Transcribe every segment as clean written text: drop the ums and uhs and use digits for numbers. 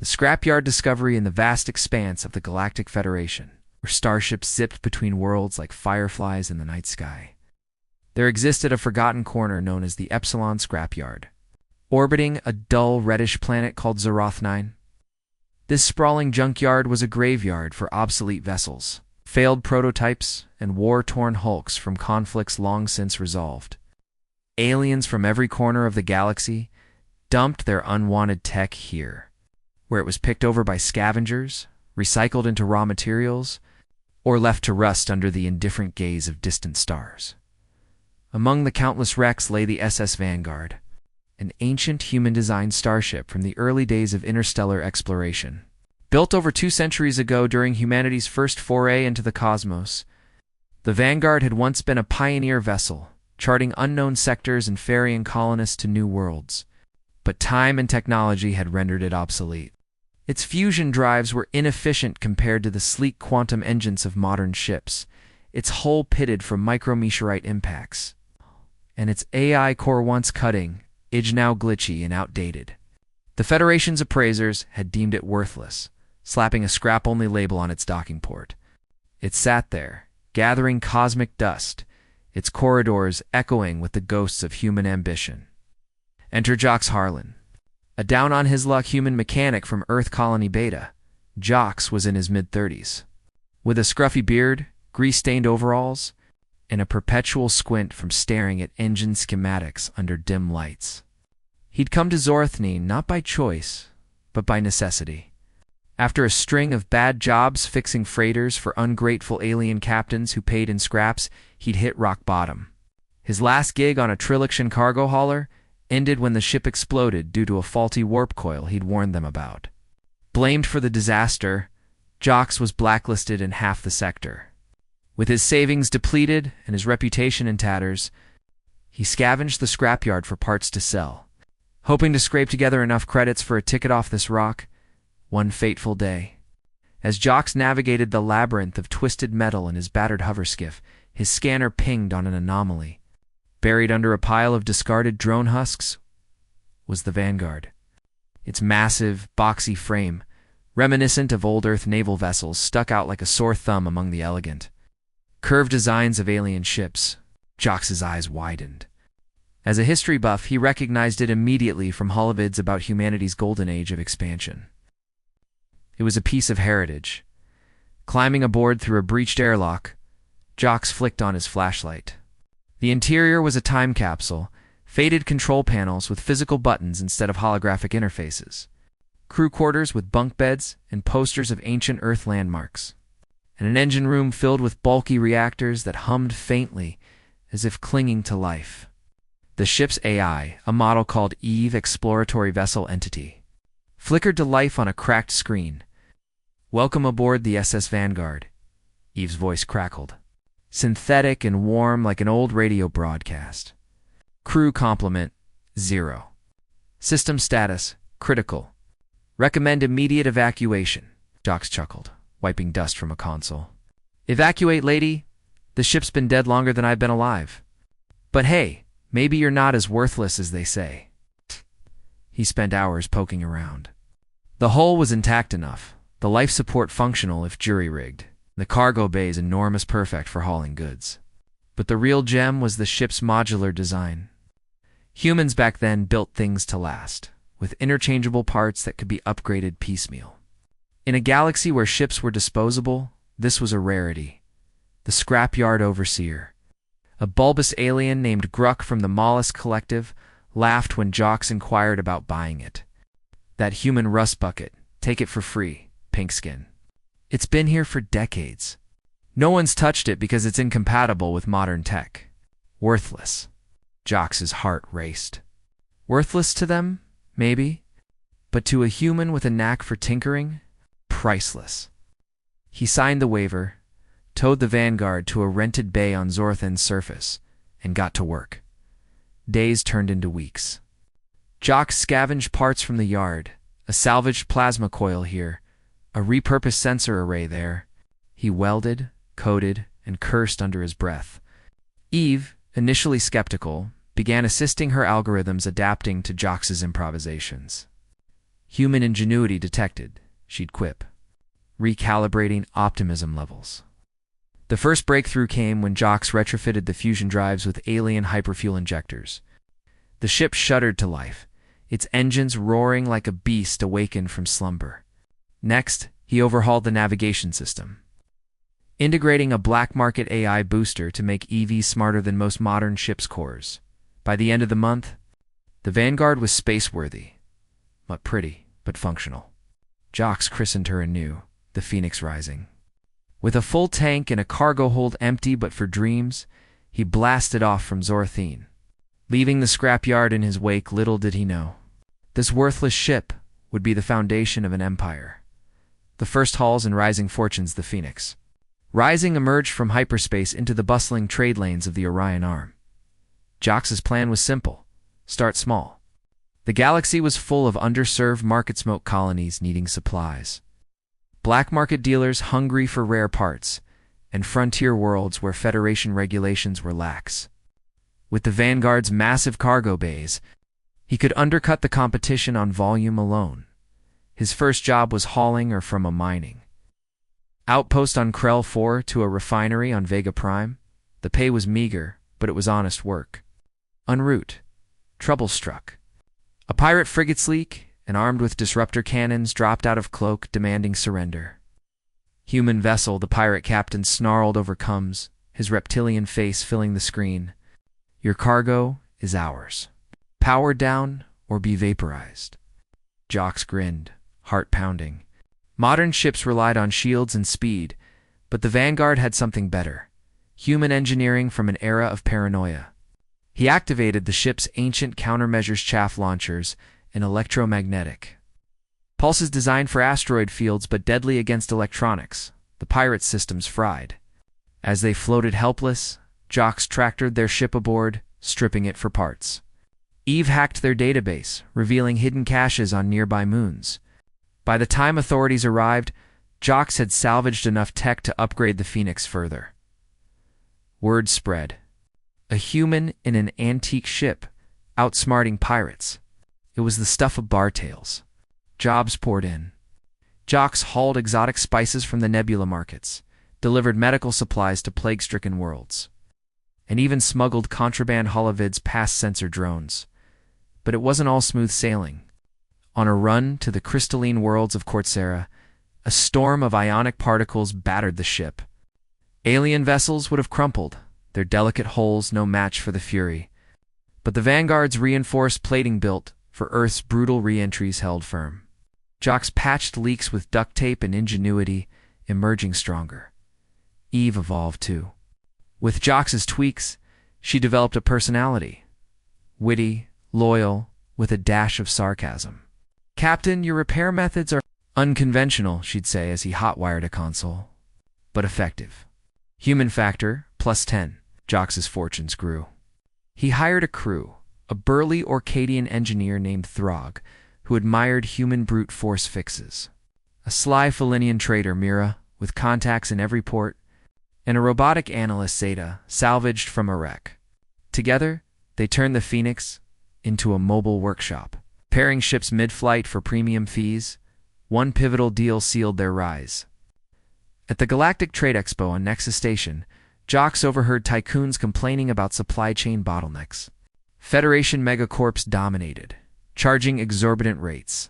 The scrapyard discovery in the vast expanse of the Galactic Federation, where starships zipped between worlds like fireflies in the night sky. There existed a forgotten corner known as the Epsilon Scrapyard, orbiting a dull reddish planet called Zeroth 9. This sprawling junkyard was a graveyard for obsolete vessels, failed prototypes, and war-torn hulks from conflicts long since resolved. Aliens from every corner of the galaxy dumped their unwanted tech here, where it was picked over by scavengers, recycled into raw materials, or left to rust under the indifferent gaze of distant stars. Among the countless wrecks lay the SS Vanguard, an ancient human-designed starship from the early days of interstellar exploration. Built over 2 centuries ago during humanity's first foray into the cosmos, the Vanguard had once been a pioneer vessel, charting unknown sectors and ferrying colonists to new worlds. But time and technology had rendered it obsolete. Its fusion drives were inefficient compared to the sleek quantum engines of modern ships, its hull pitted from micrometeorite impacts. And its AI core once cutting, edge now glitchy and outdated. The Federation's appraisers had deemed it worthless, slapping a scrap-only label on its docking port. It sat there, gathering cosmic dust, its corridors echoing with the ghosts of human ambition. Enter Jax Harlan, a down-on-his-luck human mechanic from Earth Colony Beta. Jax was in his mid-30s, with a scruffy beard, grease-stained overalls, and a perpetual squint from staring at engine schematics under dim lights. He'd come to Zorthny not by choice, but by necessity. After a string of bad jobs fixing freighters for ungrateful alien captains who paid in scraps, he'd hit rock bottom. His last gig on a Trilixian cargo hauler ended when the ship exploded due to a faulty warp coil he'd warned them about. Blamed for the disaster, Jax was blacklisted in half the sector. With his savings depleted and his reputation in tatters, he scavenged the scrapyard for parts to sell, hoping to scrape together enough credits for a ticket off this rock. One fateful day, as Jax navigated the labyrinth of twisted metal in his battered hoverskiff, his scanner pinged on an anomaly. Buried under a pile of discarded drone husks was the Vanguard. Its massive, boxy frame, reminiscent of old Earth naval vessels, stuck out like a sore thumb among the elegant, curved designs of alien ships. Jax's eyes widened. As a history buff, he recognized it immediately from holovids about humanity's golden age of expansion. It was a piece of heritage. Climbing aboard through a breached airlock, Jax flicked on his flashlight. The interior was a time capsule, faded control panels with physical buttons instead of holographic interfaces, crew quarters with bunk beds and posters of ancient Earth landmarks, and an engine room filled with bulky reactors that hummed faintly as if clinging to life. The ship's AI, a model called Eve Exploratory Vessel Entity, flickered to life on a cracked screen. "Welcome aboard the SS Vanguard," Eve's voice crackled, synthetic and warm like an old radio broadcast. "Crew complement, 0. System status, critical. Recommend immediate evacuation," Jax chuckled, wiping dust from a console. "Evacuate, lady. The ship's been dead longer than I've been alive. But hey, maybe you're not as worthless as they say." He spent hours poking around. The hull was intact enough, the life support functional if jury-rigged, the cargo bays enormous perfect for hauling goods. But the real gem was the ship's modular design. Humans back then built things to last, with interchangeable parts that could be upgraded piecemeal. In a galaxy where ships were disposable, this was a rarity. The Scrapyard Overseer, a bulbous alien named Gruck from the Mollusk Collective, laughed when Jax inquired about buying it. "That human rust bucket, take it for free, Pinkskin. It's been here for decades. No one's touched it because it's incompatible with modern tech. Worthless." Jax's heart raced. Worthless to them, maybe, but to a human with a knack for tinkering, priceless. He signed the waiver, towed the Vanguard to a rented bay on Zorthan's surface, and got to work. Days turned into weeks. Jax scavenged parts from the yard, a salvaged plasma coil here, a repurposed sensor array there. He welded, coded, and cursed under his breath. Eve, initially skeptical, began assisting her algorithms adapting to Jax's improvisations. Human ingenuity detected, she'd quip, recalibrating optimism levels. The first breakthrough came when Jax retrofitted the fusion drives with alien hyperfuel injectors. The ship shuddered to life, its engines roaring like a beast awakened from slumber. Next, he overhauled the navigation system, integrating a black market AI booster to make EVs smarter than most modern ships' cores. By the end of the month, the Vanguard was space-worthy, not pretty, but functional. Jax christened her anew, the Phoenix Rising. With a full tank and a cargo hold empty but for dreams, he blasted off from Zorthene. Leaving the scrapyard in his wake, little did he know. This worthless ship would be the foundation of an empire. The first hauls and rising fortunes the Phoenix. Rising emerged from hyperspace into the bustling trade lanes of the Orion Arm. Jax's plan was simple: start small. The galaxy was full of underserved market smoke colonies needing supplies, black market dealers hungry for rare parts, and frontier worlds where Federation regulations were lax. With the Vanguard's massive cargo bays, he could undercut the competition on volume alone. His first job was hauling or from a mining outpost on Krell 4 to a refinery on Vega Prime. The pay was meager, but it was honest work. En route, trouble struck. A pirate frigate's leak, and armed with disruptor cannons, dropped out of cloak, demanding surrender. Human vessel, the pirate captain snarled over comms, his reptilian face filling the screen. Your cargo is ours. Power down or be vaporized. Jax grinned, heart pounding. Modern ships relied on shields and speed, but the Vanguard had something better: human engineering from an era of paranoia. He activated the ship's ancient countermeasures chaff launchers, and electromagnetic pulses designed for asteroid fields but deadly against electronics. The pirates' systems fried. As they floated helpless, Jax tractored their ship aboard, stripping it for parts. Eve hacked their database, revealing hidden caches on nearby moons. By the time authorities arrived, Jax had salvaged enough tech to upgrade the Phoenix further. Word spread. A human in an antique ship, outsmarting pirates. It was the stuff of bar tales. Jobs poured in. Jax hauled exotic spices from the nebula markets, delivered medical supplies to plague-stricken worlds, and even smuggled contraband holovids past sensor drones. But it wasn't all smooth sailing. On a run to the crystalline worlds of Cortsera, a storm of ionic particles battered the ship. Alien vessels would have crumpled, their delicate hulls no match for the Fury. But the Vanguard's reinforced plating built for Earth's brutal re-entries held firm. Jax patched leaks with duct tape and ingenuity, emerging stronger. Eve evolved too. With Jax's tweaks, she developed a personality. Witty, loyal, with a dash of sarcasm. "Captain, your repair methods are unconventional," she'd say as he hotwired a console. "But effective." Human factor, +10. Jax's fortunes grew. He hired a crew, a burly Orcadian engineer named Throg, who admired human brute force fixes, a sly Felinian trader, Mira, with contacts in every port, and a robotic analyst, Zeta, salvaged from a wreck. Together, they turned the Phoenix into a mobile workshop. Pairing ships mid-flight for premium fees, one pivotal deal sealed their rise. At the Galactic Trade Expo on Nexus Station, Jax overheard tycoons complaining about supply chain bottlenecks. Federation megacorps dominated, charging exorbitant rates.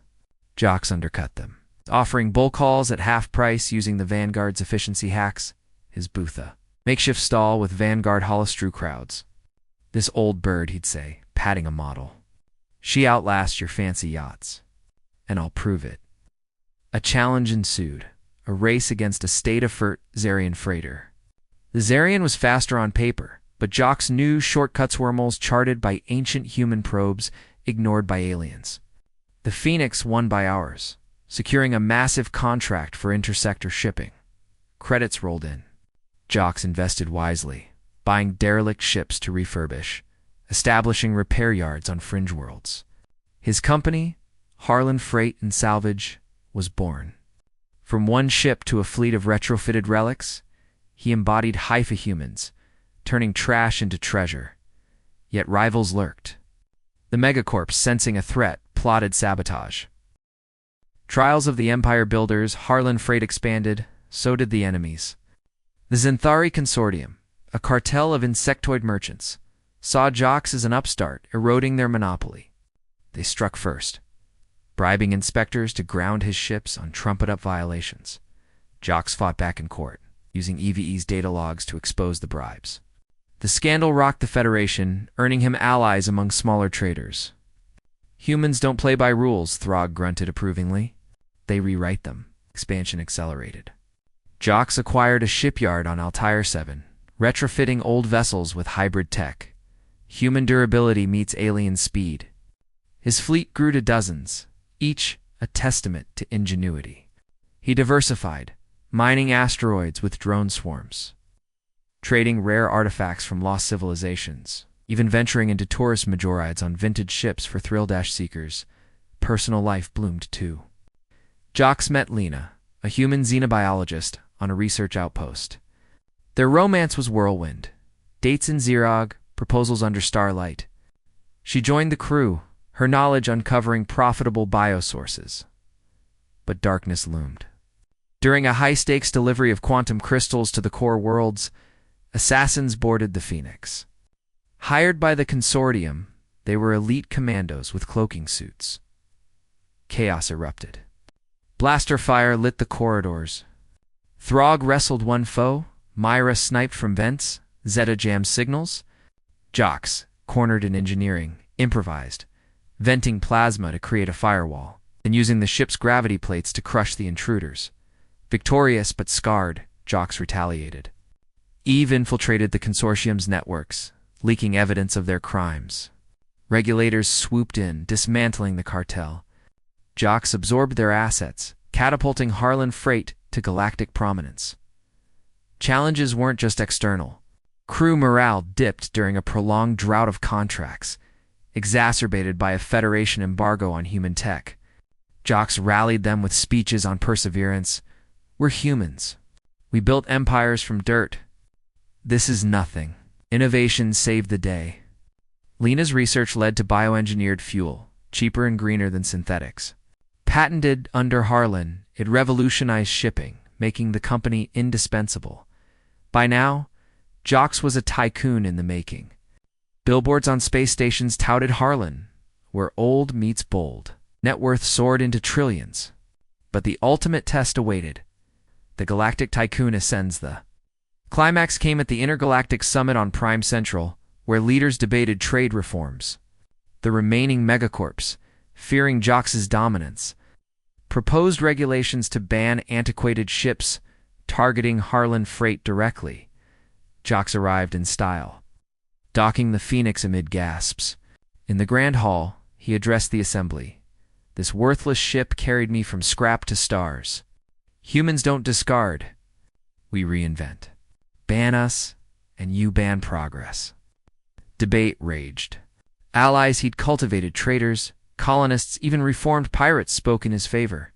Jax undercut them, offering bulk hauls at half price using the Vanguard's efficiency hacks, his Bootha makeshift stall with Vanguard holostrew crowds. "This old bird," he'd say, patting a model. "She outlasts your fancy yachts. And I'll prove it." A challenge ensued, a race against a state-of-the-art Zarian freighter. The Zarian was faster on paper, but Jax knew shortcuts wormholes charted by ancient human probes, ignored by aliens. The Phoenix won by hours, securing a massive contract for intersector shipping. Credits rolled in. Jax invested wisely, buying derelict ships to refurbish, establishing repair yards on fringe worlds. His company, Harlan Freight and Salvage, was born. From one ship to a fleet of retrofitted relics, he embodied Haifa humans, turning trash into treasure. Yet rivals lurked. The megacorps, sensing a threat, plotted sabotage. Trials of the Empire builders, Harlan freight expanded, so did the enemies. The Xanthari Consortium, a cartel of insectoid merchants, saw Jax as an upstart, eroding their monopoly. They struck first, bribing inspectors to ground his ships on trumpet-up violations. Jax fought back in court, using EVE's data logs to expose the bribes. The scandal rocked the Federation, earning him allies among smaller traders. Humans don't play by rules, Throg grunted approvingly. They rewrite them. Expansion accelerated. Jax acquired a shipyard on Altair 7, retrofitting old vessels with hybrid tech. Human durability meets alien speed. His fleet grew to dozens, each a testament to ingenuity. He diversified, mining asteroids with drone swarms, trading rare artifacts from lost civilizations, even venturing into tourist majorides on vintage ships for thrill-seekers. Personal life bloomed too. Jax met Lena, a human xenobiologist, on a research outpost. Their romance was whirlwind. Dates in Xerog, proposals under starlight. She joined the crew, her knowledge uncovering profitable biosources. But darkness loomed. During a high-stakes delivery of quantum crystals to the core worlds, assassins boarded the Phoenix. Hired by the consortium, they were elite commandos with cloaking suits. Chaos erupted. Blaster fire lit the corridors. Throg wrestled one foe, Myra sniped from vents, Zeta jammed signals. Jax, cornered in engineering, improvised, venting plasma to create a firewall, and using the ship's gravity plates to crush the intruders. Victorious but scarred, Jax retaliated. Eve infiltrated the consortium's networks, leaking evidence of their crimes. Regulators swooped in, dismantling the cartel. Jax absorbed their assets, catapulting Harlan freight to galactic prominence. Challenges weren't just external. Crew morale dipped during a prolonged drought of contracts, exacerbated by a Federation embargo on human tech. Jax rallied them with speeches on perseverance. We're humans. We built empires from dirt. This is nothing. Innovation saved the day. Lena's research led to bioengineered fuel, cheaper and greener than synthetics. Patented under Harlan, it revolutionized shipping, making the company indispensable. By now, Jax was a tycoon in the making. Billboards on space stations touted Harlan, where old meets bold. Net worth soared into trillions. But the ultimate test awaited. The Galactic Tycoon ascends. The climax came at the Intergalactic Summit on Prime Central, where leaders debated trade reforms. The remaining megacorps, fearing Jax's dominance, proposed regulations to ban antiquated ships targeting Harlan freight directly. Jax arrived in style, docking the Phoenix amid gasps. In the Grand Hall, he addressed the assembly. This worthless ship carried me from scrap to stars. Humans don't discard. We reinvent. Ban us, and you ban progress. Debate raged. Allies he'd cultivated, traitors, colonists, even reformed pirates spoke in his favor.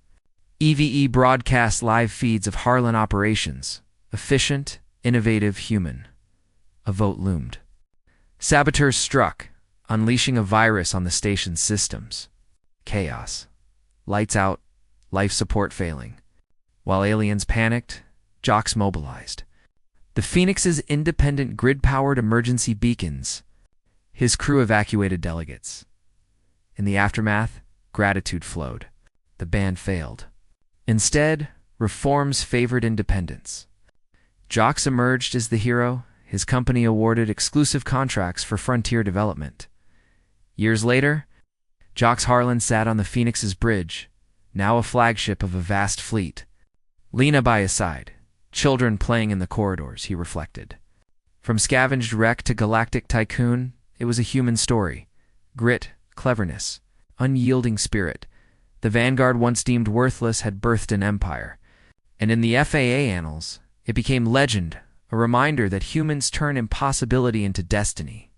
EVE broadcast live feeds of Harlan operations. Efficient, innovative, human. A vote loomed. Saboteurs struck, unleashing a virus on the station's systems. Chaos. Lights out, life support failing. While aliens panicked, Jax mobilized. The Phoenix's independent grid-powered emergency beacons. His crew evacuated delegates. In the aftermath, gratitude flowed. The ban failed. Instead, reforms favored independence. Jax emerged as the hero, his company awarded exclusive contracts for frontier development. Years later, Jax Harlan sat on the Phoenix's bridge, now a flagship of a vast fleet. Lena by his side, children playing in the corridors, he reflected. From scavenged wreck to Galactic Tycoon, it was a human story. Grit, cleverness, unyielding spirit. The Vanguard, once deemed worthless, had birthed an empire. And in the FAA annals, it became legend, a reminder that humans turn impossibility into destiny.